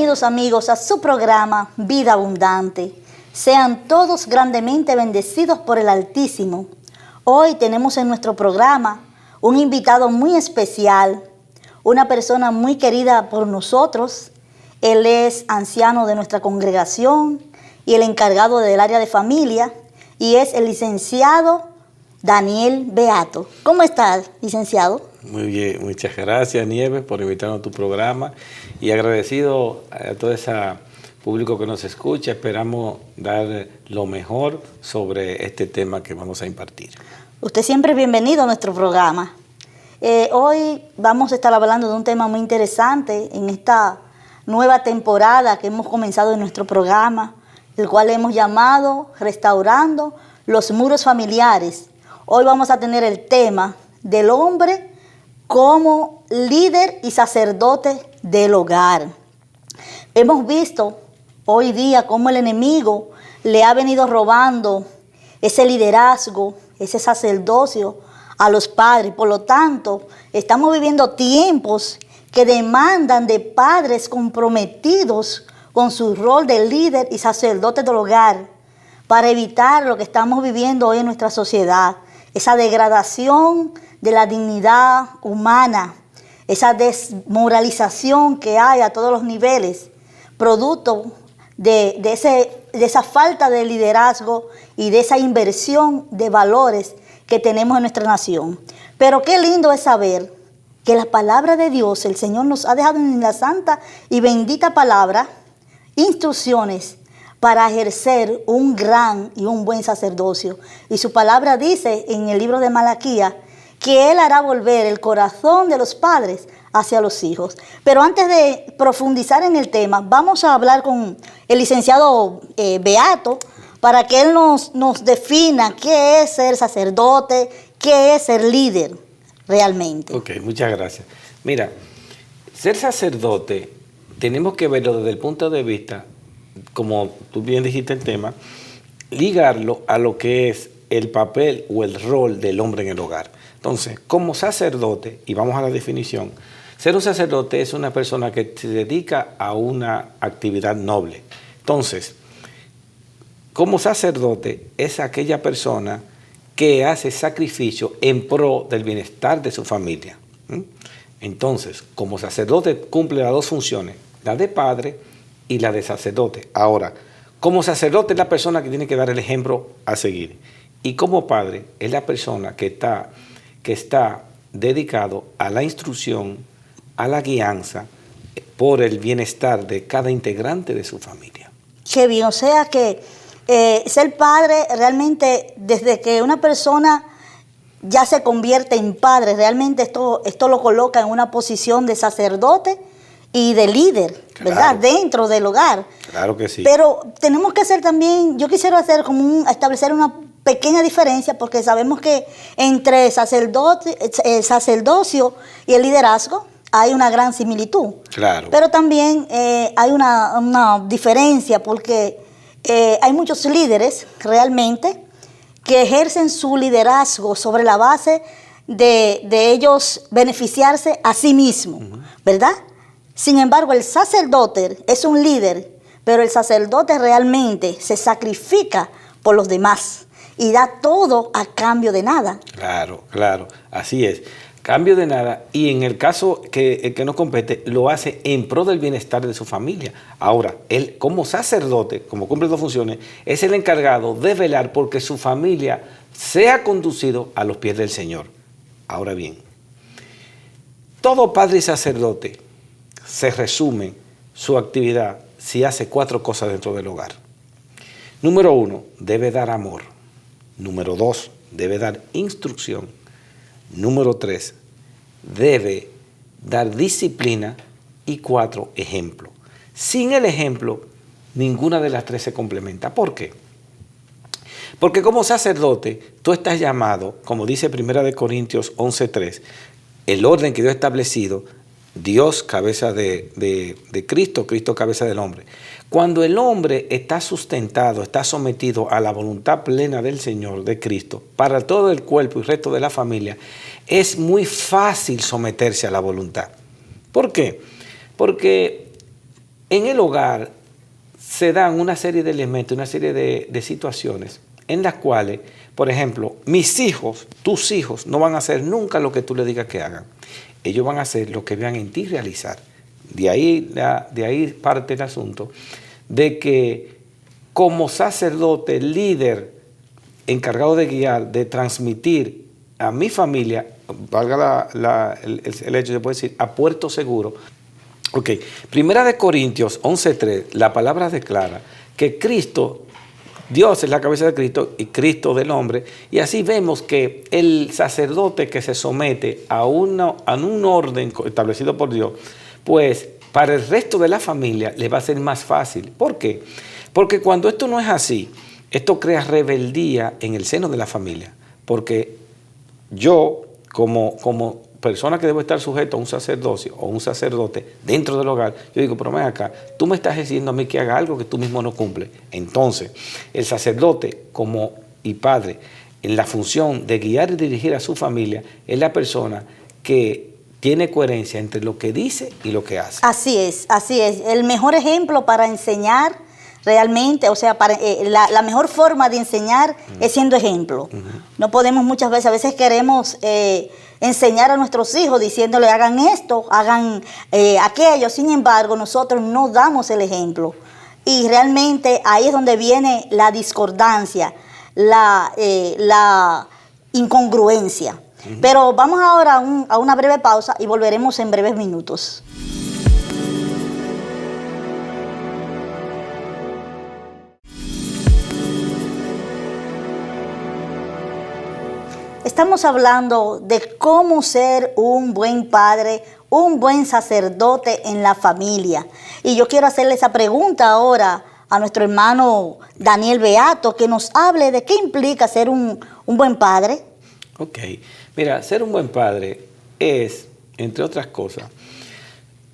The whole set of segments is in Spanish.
Bienvenidos amigos a su programa Vida Abundante. Sean todos grandemente bendecidos por el Altísimo. Hoy tenemos en nuestro programa un invitado muy especial, una persona muy querida por nosotros. Él es anciano de nuestra congregación y el encargado del área de familia, y es el licenciado Daniel Beato. ¿Cómo estás, licenciado? Muy bien, muchas gracias, Nieves, por invitarnos a tu programa, y agradecido a todo ese público que nos escucha. Esperamos dar lo mejor sobre este tema que vamos a impartir. Usted siempre es bienvenido a nuestro programa. Hoy vamos a estar hablando de un tema muy interesante en esta nueva temporada que hemos comenzado en nuestro programa, el cual hemos llamado Restaurando los Muros Familiares. Hoy vamos a tener el tema del hombre como líder y sacerdote del hogar. Hemos visto hoy día cómo el enemigo le ha venido robando ese liderazgo, ese sacerdocio a los padres. Por lo tanto, estamos viviendo tiempos que demandan de padres comprometidos con su rol de líder y sacerdote del hogar, para evitar lo que estamos viviendo hoy en nuestra sociedad, esa degradación de la dignidad humana, esa desmoralización que hay a todos los niveles, producto de esa falta de liderazgo y de esa inversión de valores que tenemos en nuestra nación. Pero qué lindo es saber que la palabra de Dios, el Señor nos ha dejado en la santa y bendita palabra instrucciones para ejercer un gran y un buen sacerdocio. Y su palabra dice en el libro de Malaquías que Él hará volver el corazón de los padres hacia los hijos. Pero antes de profundizar en el tema, vamos a hablar con el licenciado Beato para que él nos defina qué es ser sacerdote, qué es ser líder realmente. Ok, muchas gracias. Mira, ser sacerdote tenemos que verlo desde el punto de vista, como tú bien dijiste el tema, ligarlo a lo que es el papel o el rol del hombre en el hogar. Entonces, como sacerdote, y vamos a la definición, ser un sacerdote es una persona que se dedica a una actividad noble. Entonces, como sacerdote es aquella persona que hace sacrificio en pro del bienestar de su familia. Entonces, como sacerdote cumple las dos funciones, la de padre y la de sacerdote. Ahora, como sacerdote es la persona que tiene que dar el ejemplo a seguir. Y como padre es la persona que está dedicado a la instrucción, a la guianza, por el bienestar de cada integrante de su familia. Qué bien, o sea que ser padre realmente, desde que una persona ya se convierte en padre, realmente esto lo coloca en una posición de sacerdote y de líder, ¿verdad? Claro. Dentro del hogar. Claro que sí. Pero tenemos que hacer también, yo quisiera hacer establecer una pequeña diferencia, porque sabemos que entre el sacerdocio y el liderazgo hay una gran similitud. Claro. Pero también hay una diferencia, porque hay muchos líderes realmente que ejercen su liderazgo sobre la base de ellos beneficiarse a sí mismos, ¿verdad? Sin embargo, el sacerdote es un líder, pero el sacerdote realmente se sacrifica por los demás y da todo a cambio de nada. Claro, claro, así es. Cambio de nada, y en el caso que nos compete, lo hace en pro del bienestar de su familia. Ahora, él como sacerdote, como cumple dos funciones, es el encargado de velar porque su familia sea conducido a los pies del Señor. Ahora bien, todo padre y sacerdote se resume su actividad si hace 4 cosas dentro del hogar. Número 1, debe dar amor. Número 2, debe dar instrucción. Número 3, debe dar disciplina. Y 4, ejemplo. Sin el ejemplo, ninguna de las 3 se complementa. ¿Por qué? Porque como sacerdote, tú estás llamado, como dice 1 Corintios 11:3, el orden que Dios ha establecido, Dios cabeza de Cristo, Cristo cabeza del hombre. Cuando el hombre está sustentado, está sometido a la voluntad plena del Señor, de Cristo, para todo el cuerpo y el resto de la familia, es muy fácil someterse a la voluntad. ¿Por qué? Porque En el hogar se dan una serie de elementos, una serie de situaciones en las cuales, por ejemplo, mis hijos, tus hijos, no van a hacer nunca lo que tú les digas que hagan. Ellos van a hacer lo que vean en ti realizar. De ahí parte el asunto de que como sacerdote, líder, encargado de guiar, de transmitir a mi familia, valga el hecho, se puede decir, a puerto seguro. Ok, Primera de Corintios 11:3, la palabra declara que Cristo, Dios es la cabeza de Cristo y Cristo del hombre, y así vemos que el sacerdote que se somete a un orden establecido por Dios, pues para el resto de la familia le va a ser más fácil. ¿Por qué? Porque cuando esto no es así, esto crea rebeldía en el seno de la familia, porque yo, como persona que debo estar sujeto a un sacerdocio o un sacerdote dentro del hogar, yo digo, pero ven acá, tú me estás diciendo a mí que haga algo que tú mismo no cumples. Entonces, el sacerdote y padre, en la función de guiar y dirigir a su familia, es la persona que tiene coherencia entre lo que dice y lo que hace. Así es, así es. El mejor ejemplo para enseñar realmente, o sea, la mejor forma de enseñar es siendo ejemplo. No podemos muchas veces, a veces queremos enseñar a nuestros hijos diciéndole hagan esto, hagan aquello. Sin embargo, nosotros no damos el ejemplo. Y realmente ahí es donde viene la discordancia, la incongruencia. Pero vamos ahora a una breve pausa y volveremos en breves minutos. Estamos hablando de cómo ser un buen padre, un buen sacerdote en la familia. Y yo quiero hacerle esa pregunta ahora a nuestro hermano Daniel Beato, que nos hable de qué implica ser un buen padre. Ok, mira, ser un buen padre es, entre otras cosas,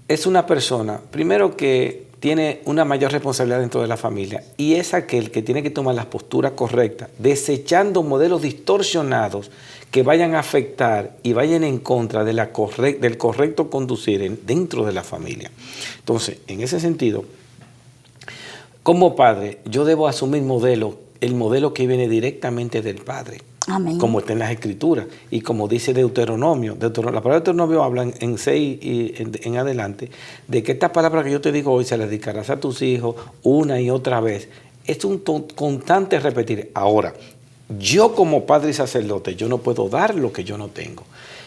es una persona, primero que tiene una mayor responsabilidad dentro de la familia y es aquel que tiene que tomar las posturas correctas, desechando modelos distorsionados que vayan a afectar y vayan en contra de del correcto conducir dentro de la familia. Entonces, en ese sentido, como padre, yo debo asumir el modelo que viene directamente del Padre. Amén. Como está en las Escrituras y como dice Deuteronomio. La palabra Deuteronomio habla en 6 y en adelante de que esta palabra que yo te digo hoy se la dedicarás a tus hijos una y otra vez. Es un constante repetir. Ahora, yo como padre y sacerdote, yo no puedo dar lo que yo no tengo.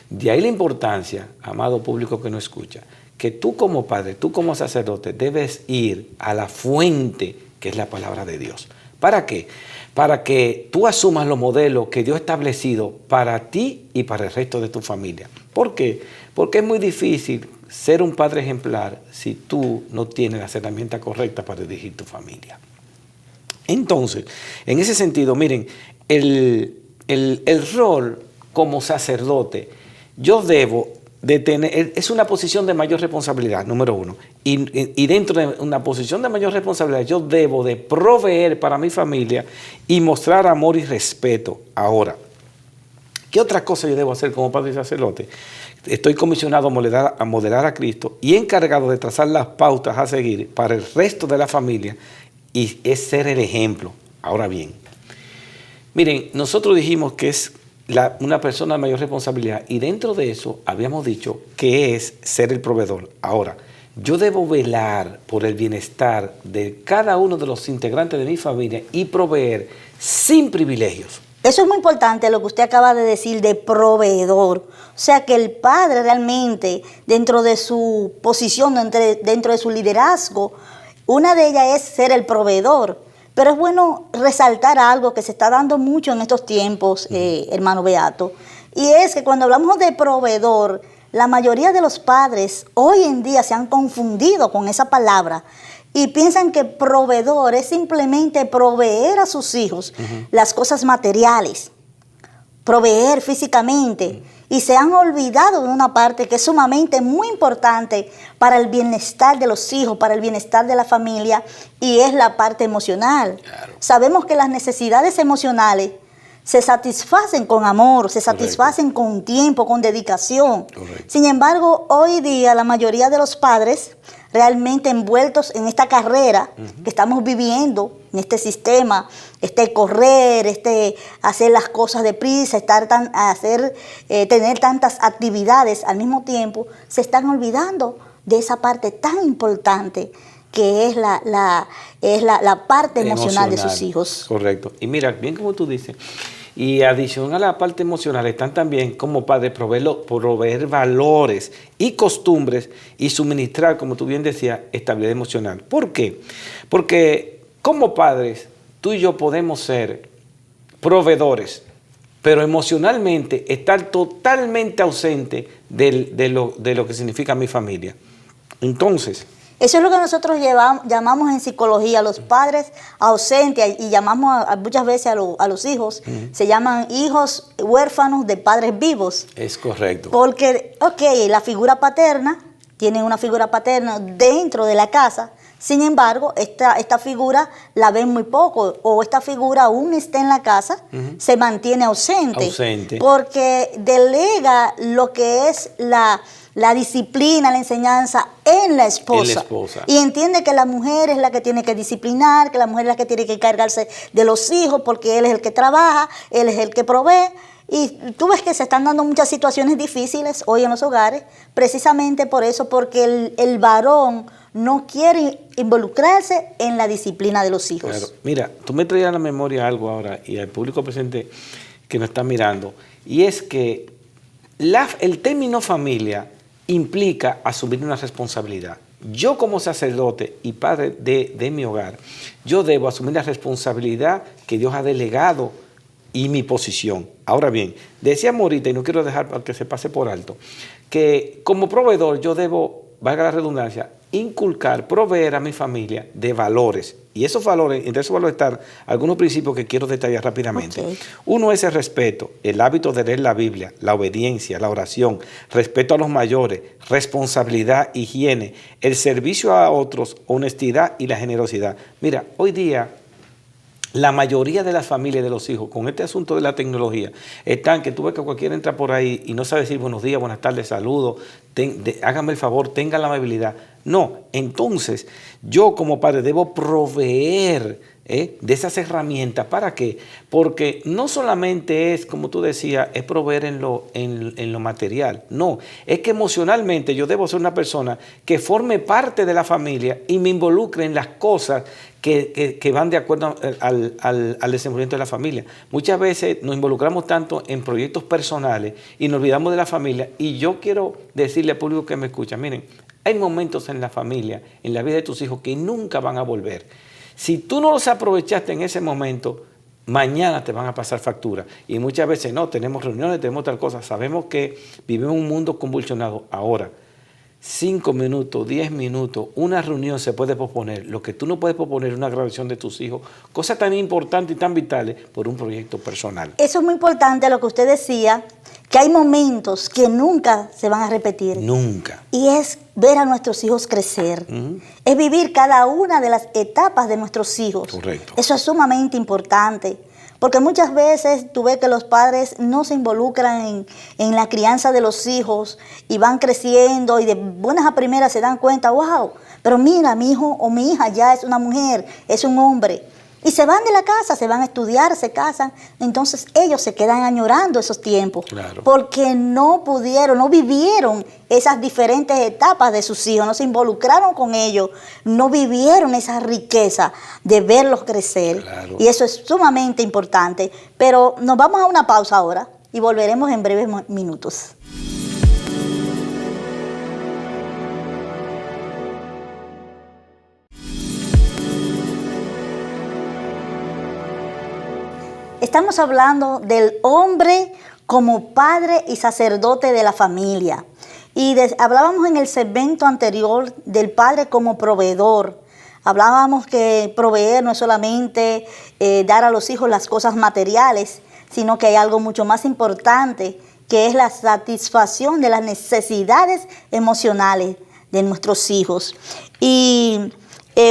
De ahí la importancia, amado público que no escucha, que tú como padre, tú como sacerdote, debes ir a la fuente que es la palabra de Dios. ¿Para qué? Para que tú asumas los modelos que Dios ha establecido para ti y para el resto de tu familia. ¿Por qué? Porque es muy difícil ser un padre ejemplar si tú no tienes las herramientas correctas para dirigir tu familia. Entonces, en ese sentido, miren, el rol como sacerdote, yo debo de tener, es una posición de mayor responsabilidad, número uno. Y dentro de una posición de mayor responsabilidad, yo debo de proveer para mi familia y mostrar amor y respeto. Ahora, ¿qué otra cosa yo debo hacer como padre y sacerdote? Estoy comisionado a modelar a Cristo y encargado de trazar las pautas a seguir para el resto de la familia y es ser el ejemplo. Ahora bien, miren, nosotros dijimos que es una persona de mayor responsabilidad y dentro de eso habíamos dicho que es ser el proveedor. Ahora, yo debo velar por el bienestar de cada uno de los integrantes de mi familia y proveer sin privilegios. Eso es muy importante lo que usted acaba de decir de proveedor. O sea que el padre realmente dentro de su posición, dentro de su liderazgo, una de ellas es ser el proveedor. Pero es bueno resaltar algo que se está dando mucho en estos tiempos, hermano Beato, y es que cuando hablamos de proveedor, la mayoría de los padres hoy en día se han confundido con esa palabra y piensan que proveedor es simplemente proveer a sus hijos las cosas materiales, proveer físicamente. Y se han olvidado de una parte que es sumamente muy importante para el bienestar de los hijos, para el bienestar de la familia, y es la parte emocional. Claro. Sabemos que las necesidades emocionales se satisfacen con amor, se satisfacen con tiempo, con dedicación. Correcto. Sin embargo, hoy día la mayoría de los padres realmente envueltos en esta carrera que estamos viviendo, en este sistema, correr, hacer las cosas deprisa, tener tantas actividades al mismo tiempo, se están olvidando de esa parte tan importante que es la parte emocional de sus hijos. Correcto. Y mira, bien como tú dices, y adicional a la parte emocional, están también como padres proveer valores y costumbres y suministrar, como tú bien decías, estabilidad emocional. ¿Por qué? Porque como padres, tú y yo podemos ser proveedores, pero emocionalmente estar totalmente ausente de lo que significa mi familia. Entonces, eso es lo que nosotros llamamos en psicología los padres ausentes, y llamamos muchas veces a los hijos, se llaman hijos huérfanos de padres vivos. Es correcto. Porque, la figura paterna, tienen una figura paterna dentro de la casa, sin embargo, esta figura la ven muy poco, o esta figura aún está en la casa, se mantiene ausente. Porque delega lo que es la disciplina, la enseñanza en la esposa. Y entiende que la mujer es la que tiene que disciplinar, que la mujer es la que tiene que encargarse de los hijos, porque él es el que trabaja, él es el que provee. Y tú ves que se están dando muchas situaciones difíciles hoy en los hogares, precisamente por eso, porque el varón no quiere involucrarse en la disciplina de los hijos. Claro. Mira, tú me traías a la memoria algo ahora, y al público presente que nos está mirando, y es que el término familia implica asumir una responsabilidad. Yo como sacerdote y padre de mi hogar, yo debo asumir la responsabilidad que Dios ha delegado y mi posición. Ahora bien, decíamos ahorita, y no quiero dejar que se pase por alto, que como proveedor yo debo, valga la redundancia, inculcar, proveer a mi familia de valores. Y esos valores, entre esos valores están algunos principios que quiero detallar rápidamente. Uno es el respeto, el hábito de leer la Biblia, la obediencia, la oración, respeto a los mayores, responsabilidad, higiene, el servicio a otros, honestidad y la generosidad. Mira, hoy día la mayoría de las familias de los hijos, con este asunto de la tecnología, están que tú ves que cualquiera entra por ahí y no sabe decir buenos días, buenas tardes, saludos, hágame el favor, tenga la amabilidad. No, entonces yo como padre debo proveer de esas herramientas. ¿Para qué? Porque no solamente es, como tú decías, es proveer en lo material. No, es que emocionalmente yo debo ser una persona que forme parte de la familia y me involucre en las cosas que van de acuerdo al desenvolvimiento de la familia. Muchas veces nos involucramos tanto en proyectos personales y nos olvidamos de la familia. Y yo quiero decirle al público que me escucha, miren, hay momentos en la familia, en la vida de tus hijos, que nunca van a volver. Si tú no los aprovechaste en ese momento, mañana te van a pasar factura. Y muchas veces no, tenemos reuniones, tenemos tal cosa. Sabemos que vivimos en un mundo convulsionado. Ahora, 5 minutos, 10 minutos, una reunión se puede posponer. Lo que tú no puedes posponer es una graduación de tus hijos, cosas tan importantes y tan vitales por un proyecto personal. Eso es muy importante lo que usted decía, que hay momentos que nunca se van a repetir. Nunca. Y es ver a nuestros hijos crecer. Es vivir cada una de las etapas de nuestros hijos. Correcto. Eso es sumamente importante. Porque muchas veces tú ves que los padres no se involucran en la crianza de los hijos y van creciendo y de buenas a primeras se dan cuenta, wow, pero mira, mi hijo o mi hija ya es una mujer, es un hombre. Y se van de la casa, se van a estudiar, se casan. Entonces ellos se quedan añorando esos tiempos. Claro. Porque no pudieron, no vivieron esas diferentes etapas de sus hijos, no se involucraron con ellos, no vivieron esa riqueza de verlos crecer. Claro. Y eso es sumamente importante. Pero nos vamos a una pausa ahora y volveremos en breves minutos. Estamos hablando del hombre como padre y sacerdote de la familia. Y hablábamos en el segmento anterior del padre como proveedor. Hablábamos que proveer no es solamente dar a los hijos las cosas materiales, sino que hay algo mucho más importante, que es la satisfacción de las necesidades emocionales de nuestros hijos. Y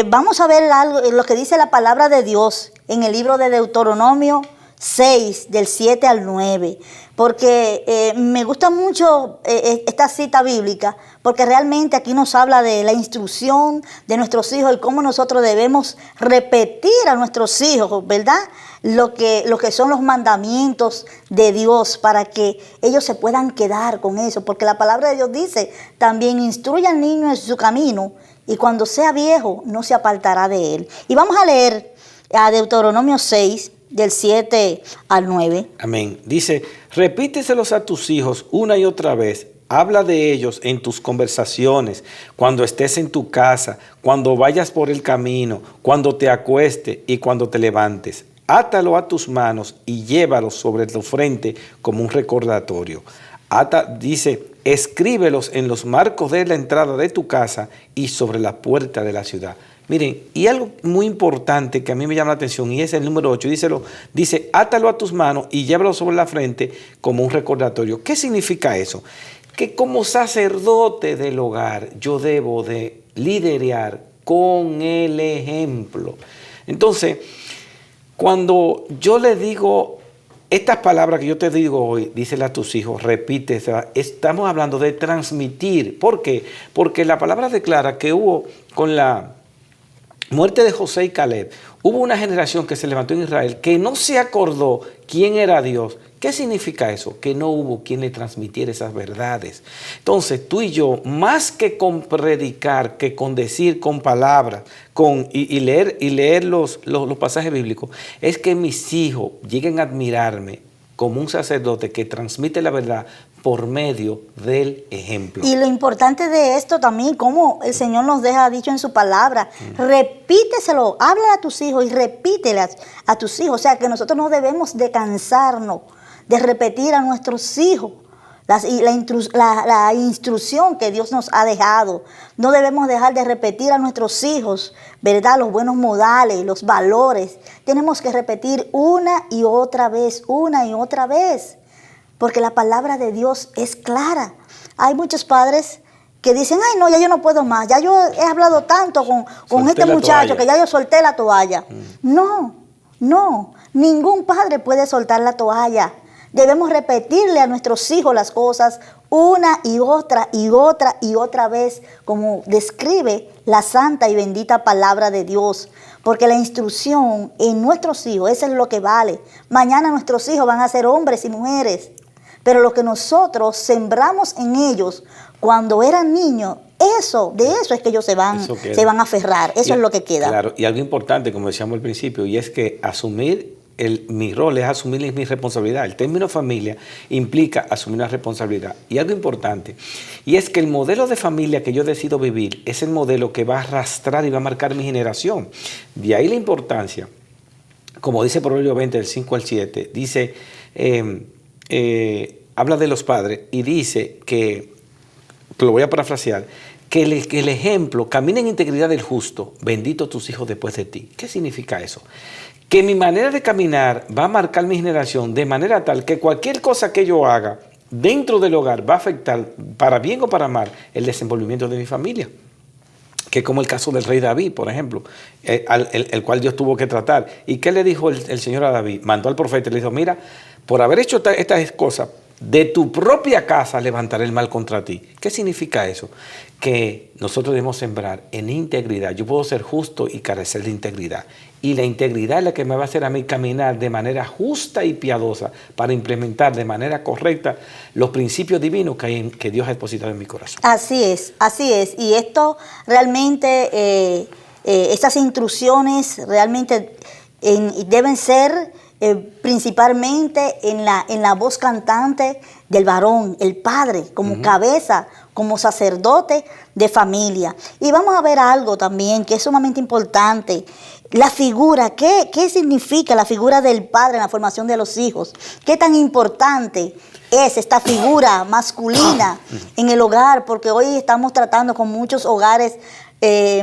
vamos a ver algo, lo que dice la palabra de Dios en el libro de Deuteronomio 6, del 7 al 9, porque me gusta mucho esta cita bíblica, porque realmente aquí nos habla de la instrucción de nuestros hijos y cómo nosotros debemos repetir a nuestros hijos, ¿verdad? Lo que son los mandamientos de Dios para que ellos se puedan quedar con eso, porque la palabra de Dios dice, también instruye al niño en su camino y cuando sea viejo no se apartará de él. Y vamos a leer a Deuteronomio 6, del 7 al 9. Amén. Dice, repíteselos a tus hijos una y otra vez. Habla de ellos en tus conversaciones, cuando estés en tu casa, cuando vayas por el camino, cuando te acuestes y cuando te levantes. Átalo a tus manos y llévalos sobre tu frente como un recordatorio. Dice, escríbelos en los marcos de la entrada de tu casa y sobre la puerta de la ciudad. Miren, y algo muy importante que a mí me llama la atención, y es el número 8, dice, átalo a tus manos y llévalo sobre la frente como un recordatorio. ¿Qué significa eso? Que como sacerdote del hogar, yo debo de liderar con el ejemplo. Entonces, cuando yo le digo estas palabras que yo te digo hoy, dísela a tus hijos, repite, estamos hablando de transmitir. ¿Por qué? Porque la palabra declara que hubo con la muerte de José y Caleb, hubo una generación que se levantó en Israel que no se acordó quién era Dios. ¿Qué significa eso? Que no hubo quien le transmitiera esas verdades. Entonces, tú y yo, más que con predicar, que con decir con palabras, y leer los pasajes bíblicos, es que mis hijos lleguen a admirarme como un sacerdote que transmite la verdad por medio del ejemplo. Y lo importante de esto también, como el Señor nos deja dicho en su palabra, repíteselo, habla a tus hijos y repítele a tus hijos. O sea, que nosotros no debemos de cansarnos de repetir a nuestros hijos la instrucción que Dios nos ha dejado. No debemos dejar de repetir a nuestros hijos, ¿verdad? Los buenos modales, los valores. Tenemos que repetir una y otra vez, porque la palabra de Dios es clara. Hay muchos padres que dicen, ay no, ya yo no puedo más, ya yo he hablado tanto con este muchacho que ya yo solté la toalla. No, ningún padre puede soltar la toalla. Debemos repetirle a nuestros hijos las cosas una y otra vez, como describe la santa y bendita palabra de Dios. Porque la instrucción en nuestros hijos, eso es lo que vale. Mañana nuestros hijos van a ser hombres y mujeres. Pero lo que nosotros sembramos en ellos cuando eran niños, de eso es que ellos se van a aferrar. Eso es lo que queda. Claro, y algo importante, como decíamos al principio, y es que mi rol es asumir mi responsabilidad. El término familia implica asumir una responsabilidad. Y algo importante, y es que el modelo de familia que yo decido vivir es el modelo que va a arrastrar y va a marcar mi generación. De ahí la importancia, como dice Proverbios 20, del 5 al 7, dice, habla de los padres y dice que, lo voy a parafrasear, que el ejemplo, camina en integridad del justo, bendito tus hijos después de ti. ¿Qué significa eso? Que mi manera de caminar va a marcar mi generación de manera tal que cualquier cosa que yo haga dentro del hogar va a afectar, para bien o para mal, el desenvolvimiento de mi familia. Que como el caso del rey David, por ejemplo, el cual Dios tuvo que tratar. ¿Y qué le dijo el Señor a David? Mandó al profeta y le dijo, mira, por haber hecho estas cosas, de tu propia casa levantaré el mal contra ti. ¿Qué significa eso? Que nosotros debemos sembrar en integridad. Yo puedo ser justo y carecer de integridad. Y la integridad es la que me va a hacer a mí caminar de manera justa y piadosa para implementar de manera correcta los principios divinos que Dios ha depositado en mi corazón. Así es. Y esto realmente, estas instrucciones realmente deben ser principalmente en la voz cantante del varón, el padre, como cabeza, como sacerdote de familia. Y vamos a ver algo también que es sumamente importante. La figura, ¿qué significa la figura del padre en la formación de los hijos? ¿Qué tan importante es esta figura masculina en el hogar? Porque hoy estamos tratando con muchos hogares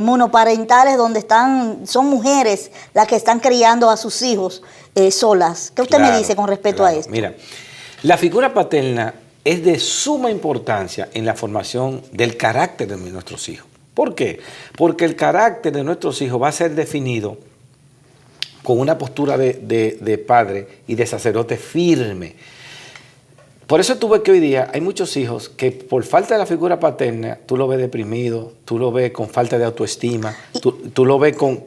monoparentales donde son mujeres las que están criando a sus hijos solas. ¿Qué usted me dice con respecto a esto? Mira, la figura paterna es de suma importancia en la formación del carácter de nuestros hijos. ¿Por qué? Porque el carácter de nuestros hijos va a ser definido con una postura de padre y de sacerdote firme. Por eso tú ves que hoy día hay muchos hijos que por falta de la figura paterna, tú lo ves deprimido, tú lo ves con falta de autoestima, tú lo ves con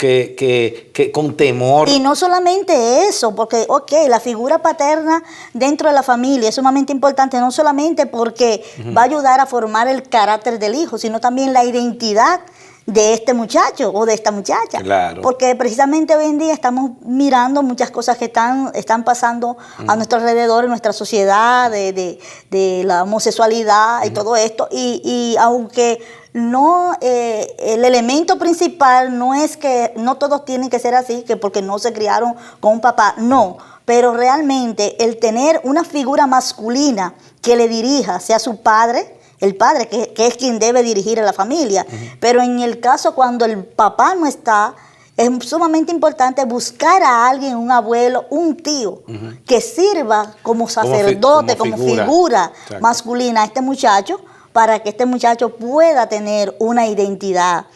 temor. Y no solamente eso, porque, la figura paterna dentro de la familia es sumamente importante, no solamente porque va a ayudar a formar el carácter del hijo, sino también la identidad de este muchacho o de esta muchacha. Claro. Porque precisamente hoy en día estamos mirando muchas cosas que están pasando a nuestro alrededor, en nuestra sociedad, de la homosexualidad y todo esto. Y aunque no, el elemento principal no es que no todos tienen que ser así, que porque no se criaron con un papá, no. Pero realmente el tener una figura masculina que le dirija, sea su padre, el padre, que es quien debe dirigir a la familia. Pero en el caso cuando el papá no está, es sumamente importante buscar a alguien, un abuelo, un tío, que sirva como sacerdote, como figura masculina a este muchacho, para que este muchacho pueda tener una identidad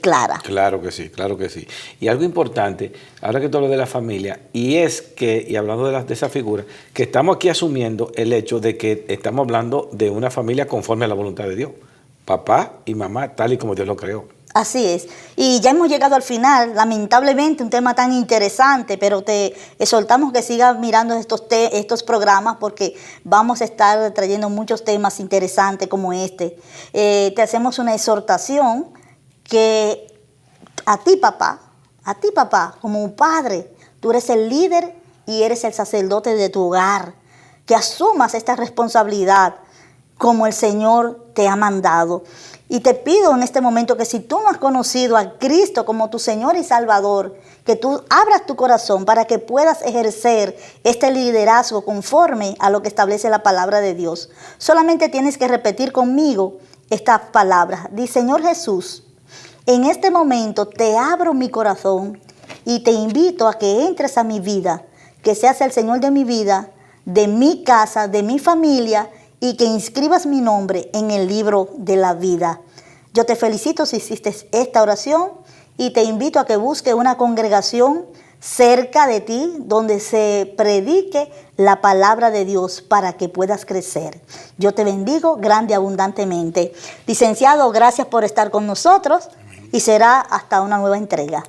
clara. Claro que sí, claro que sí. Y algo importante, ahora que tú hablas de la familia, y es que, y hablando de esa figura, que estamos aquí asumiendo el hecho de que estamos hablando de una familia conforme a la voluntad de Dios. Papá y mamá, tal y como Dios lo creó. Así es. Y ya hemos llegado al final, lamentablemente, un tema tan interesante, pero te exhortamos que sigas mirando estos programas porque vamos a estar trayendo muchos temas interesantes como este. Te hacemos una exhortación que a ti papá, como un padre, tú eres el líder y eres el sacerdote de tu hogar, que asumas esta responsabilidad como el Señor te ha mandado. Y te pido en este momento que si tú no has conocido a Cristo como tu Señor y Salvador, que tú abras tu corazón para que puedas ejercer este liderazgo conforme a lo que establece la palabra de Dios. Solamente tienes que repetir conmigo estas palabras. Di: Señor Jesús, en este momento te abro mi corazón y te invito a que entres a mi vida, que seas el Señor de mi vida, de mi casa, de mi familia, y que inscribas mi nombre en el libro de la vida. Yo te felicito si hiciste esta oración y te invito a que busques una congregación cerca de ti donde se predique la palabra de Dios para que puedas crecer. Yo te bendigo grande y abundantemente. Licenciado, gracias por estar con nosotros y será hasta una nueva entrega.